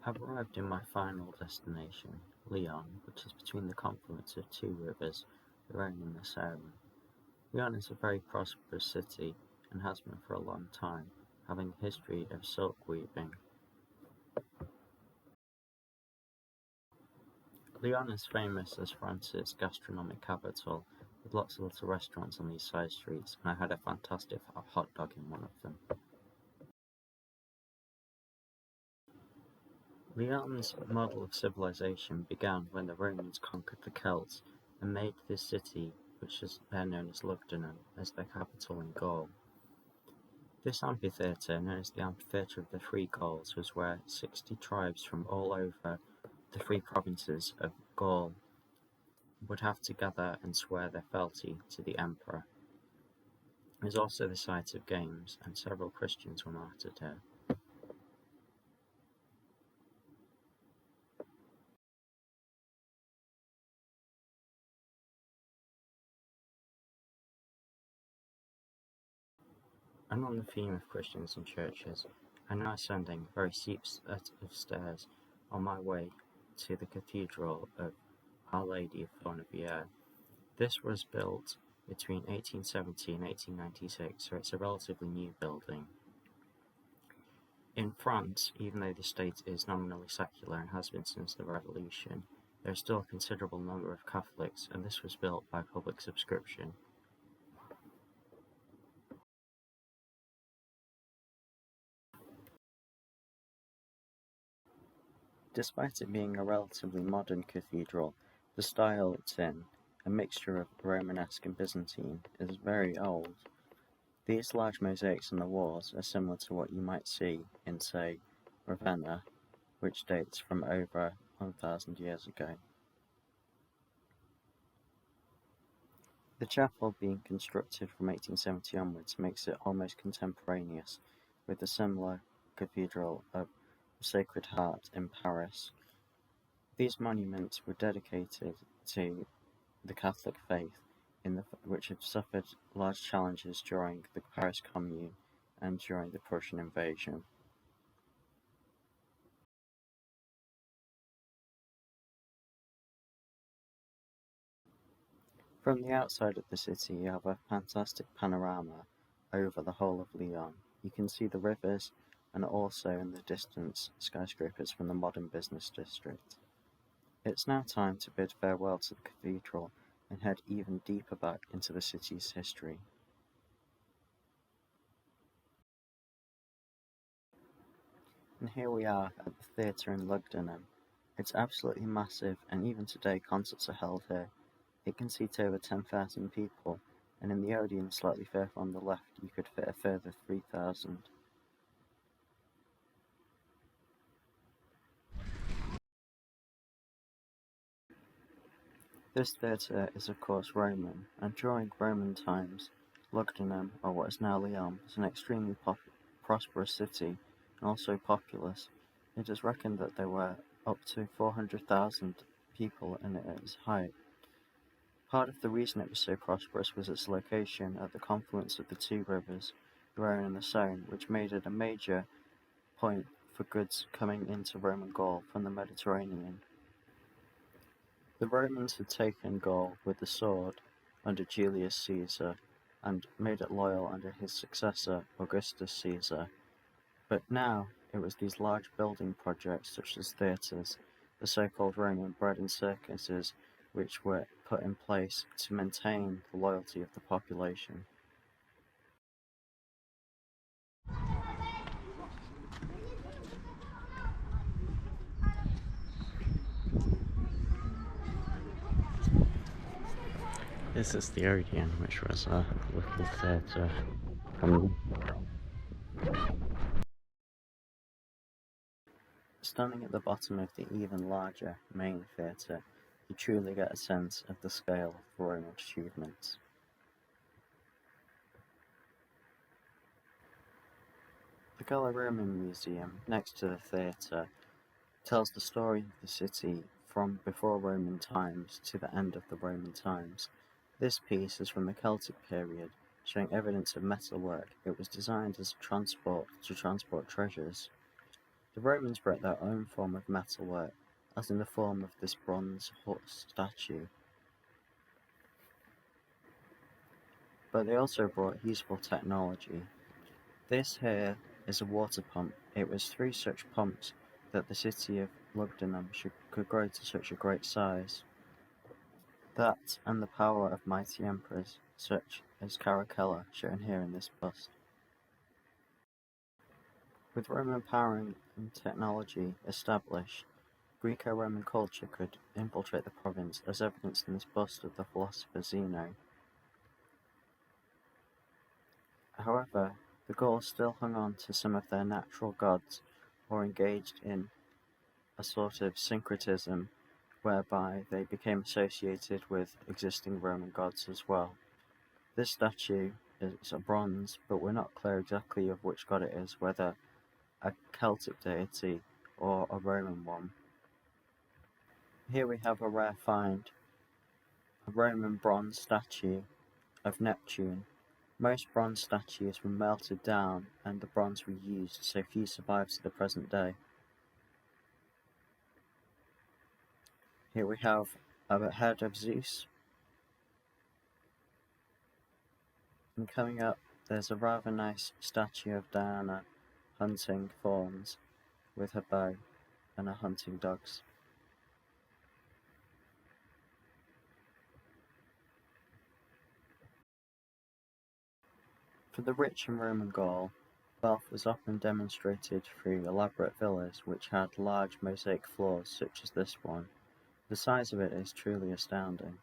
I've arrived in my final destination, Lyon, which is between the confluence of two rivers, the Rhone and the Saône. Lyon is a very prosperous city and has been for a long time, having a history of silk weaving. Lyon is famous as France's gastronomic capital, with lots of little restaurants on these side streets, and I had a fantastic hot dog in one of them. Lyon's model of civilization began when the Romans conquered the Celts and made this city, which is now known as Lugdunum, as their capital in Gaul. This amphitheatre, known as the Amphitheatre of the Three Gauls, was where 60 tribes from all over the three provinces of Gaul would have to gather and swear their fealty to the emperor. It was also the site of games, and several Christians were martyred here. And on the theme of Christians and churches, I'm now ascending a very steep set of stairs on my way to the Cathedral of Our Lady of Fourviere. This was built between 1870 and 1896, so it's a relatively new building. In France, even though the state is nominally secular and has been since the Revolution, there is still a considerable number of Catholics, and this was built by public subscription. Despite it being a relatively modern cathedral, the style it's in, a mixture of Romanesque and Byzantine, is very old. These large mosaics on the walls are similar to what you might see in, say, Ravenna, which dates from over 1,000 years ago. The chapel being constructed from 1870 onwards makes it almost contemporaneous with the similar Cathedral of the Sacred Heart in Paris. These monuments were dedicated to the Catholic faith, which had suffered large challenges during the Paris Commune and during the Prussian invasion. From the outside of the city, you have a fantastic panorama over the whole of Lyon. You can see the rivers and also in the distance skyscrapers from the modern business district. It's now time to bid farewell to the cathedral and head even deeper back into the city's history. And here we are at the theatre in Lugdunum. It's absolutely massive, and even today concerts are held here. It can seat over 10,000 people, and in the audience slightly further on the left you could fit a further 3,000. This theatre is of course Roman, and during Roman times, Lugdunum, or what is now Lyon, was an extremely prosperous city and also populous. It is reckoned that there were up to 400,000 people in it at its height. Part of the reason it was so prosperous was its location at the confluence of the two rivers, the Rhone and the Saône, which made it a major point for goods coming into Roman Gaul from the Mediterranean. The Romans had taken Gaul with the sword under Julius Caesar and made it loyal under his successor Augustus Caesar, but now it was these large building projects such as theatres, the so-called Roman bread and circuses, which were put in place to maintain the loyalty of the population. This is the Odeon, which was a little theatre. Standing at the bottom of the even larger main theatre, you truly get a sense of the scale of Roman achievements. The Gallo-Roman Museum, next to the theatre, tells the story of the city from before Roman times to the end of the Roman times. This piece is from the Celtic period, showing evidence of metalwork. It was designed as transport treasures. The Romans brought their own form of metalwork, as in the form of this bronze horse statue. But they also brought useful technology. This here is a water pump. It was through such pumps that the city of Lugdunum could grow to such a great size. That and the power of mighty emperors, such as Caracalla, shown here in this bust. With Roman power and technology established, Greco-Roman culture could infiltrate the province, as evidenced in this bust of the philosopher Zeno. However, the Gauls still hung on to some of their natural gods, or engaged in a sort of syncretism whereby they became associated with existing Roman gods as well. This statue is a bronze, but we're not clear exactly of which god it is, whether a Celtic deity or a Roman one. Here we have a rare find, a Roman bronze statue of Neptune. Most bronze statues were melted down and the bronze reused, so few survive to the present day. Here we have a head of Zeus. And coming up, there's a rather nice statue of Diana hunting fawns with her bow and her hunting dogs. For the rich in Roman Gaul, wealth was often demonstrated through elaborate villas which had large mosaic floors such as this one. The size of it is truly astounding.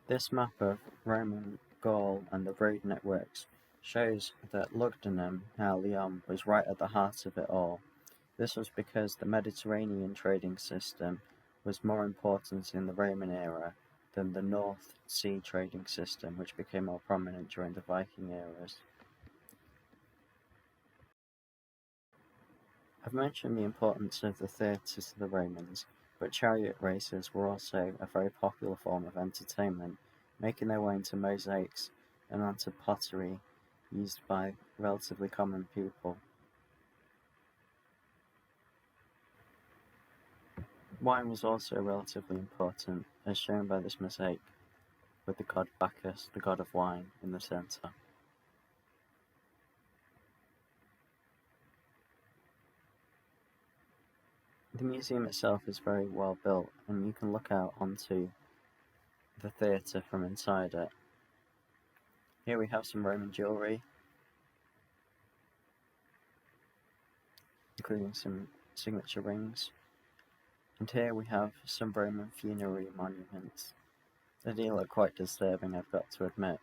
This map of Roman Gaul and the road networks shows that Lugdunum, now Lyon, was right at the heart of it all. This was because the Mediterranean trading system was more important in the Roman era than the North Sea trading system, which became more prominent during the Viking eras. I've mentioned the importance of the theatre to the Romans, but chariot races were also a very popular form of entertainment, making their way into mosaics and onto pottery used by relatively common people. Wine was also relatively important, as shown by this mosaic, with the god Bacchus, the god of wine, in the centre. The museum itself is very well built, and you can look out onto the theatre from inside it. Here we have some Roman jewellery, including some signature rings. And here we have some Roman funerary monuments. They do look quite disturbing, I've got to admit.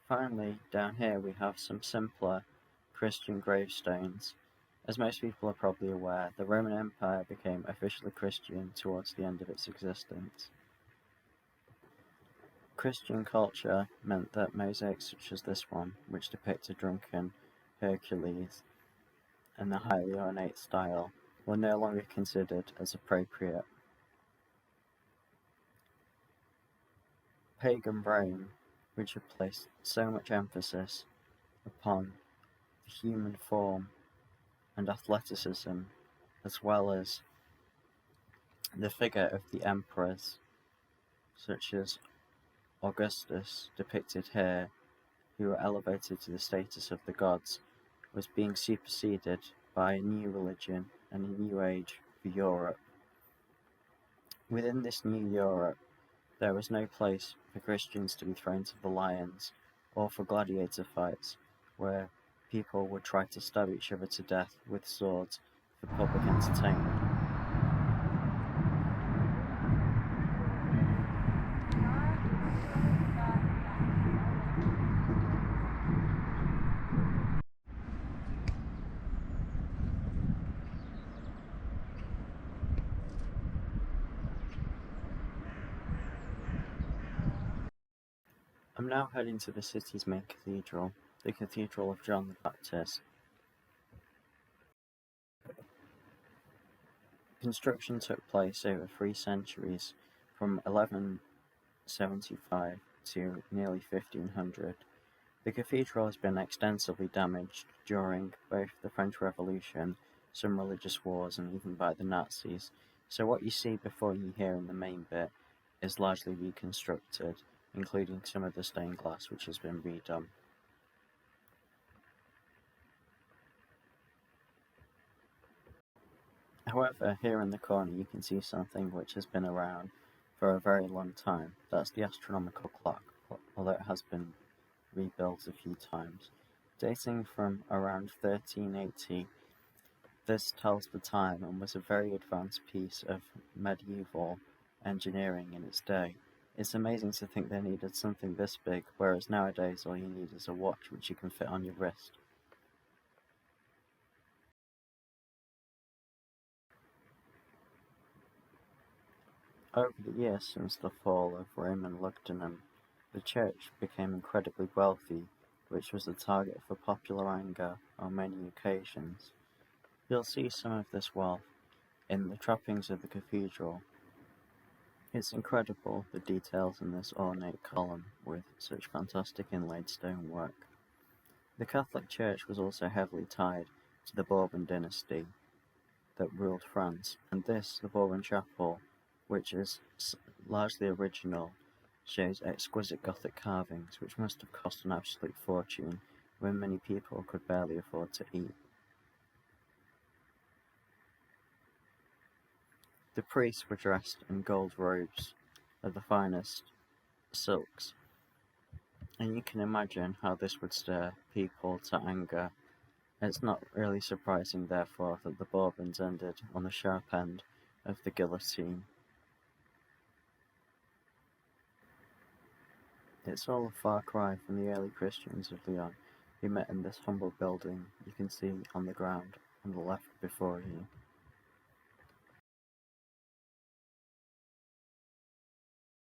Finally, down here we have some simpler Christian gravestones. As most people are probably aware, the Roman Empire became officially Christian towards the end of its existence. Christian culture meant that mosaics such as this one, which depict a drunken Hercules in the highly ornate style, were no longer considered as appropriate. Pagan Rome, which had placed so much emphasis upon the human form and athleticism, as well as the figure of the emperors, such as Augustus, depicted here, who were elevated to the status of the gods, was being superseded by a new religion and a new age for Europe. Within this new Europe, there was no place for Christians to be thrown to the lions, or for gladiator fights, where people would try to stab each other to death with swords for public entertainment. I'm now heading to the city's main cathedral, the Cathedral of John the Baptist. Construction took place over 3 centuries, From 1175 to nearly 1500, the cathedral has been extensively damaged during both the French Revolution, some religious wars, and even by the Nazis. So what you see before you here in the main bit is largely reconstructed, including some of the stained glass which has been redone. However, here in the corner you can see something which has been around for a very long time. That's the astronomical clock, although it has been rebuilt a few times. Dating from around 1380, this tells the time and was a very advanced piece of medieval engineering in its day. It's amazing to think they needed something this big, whereas nowadays all you need is a watch which you can fit on your wrist. Over the years since the fall of Roman Lugdunum, the church became incredibly wealthy, which was a target for popular anger on many occasions. You'll see some of this wealth in the trappings of the cathedral. It's incredible the details in this ornate column with such fantastic inlaid stonework. The Catholic Church was also heavily tied to the Bourbon dynasty that ruled France, and this, the Bourbon Chapel, which is largely original, shows exquisite Gothic carvings which must have cost an absolute fortune when many people could barely afford to eat. The priests were dressed in gold robes of the finest silks, and you can imagine how this would stir people to anger. It's not really surprising, therefore, that the Bourbons ended on the sharp end of the guillotine. It's all a far cry from the early Christians of Lyon who met in this humble building you can see on the ground on the left before you.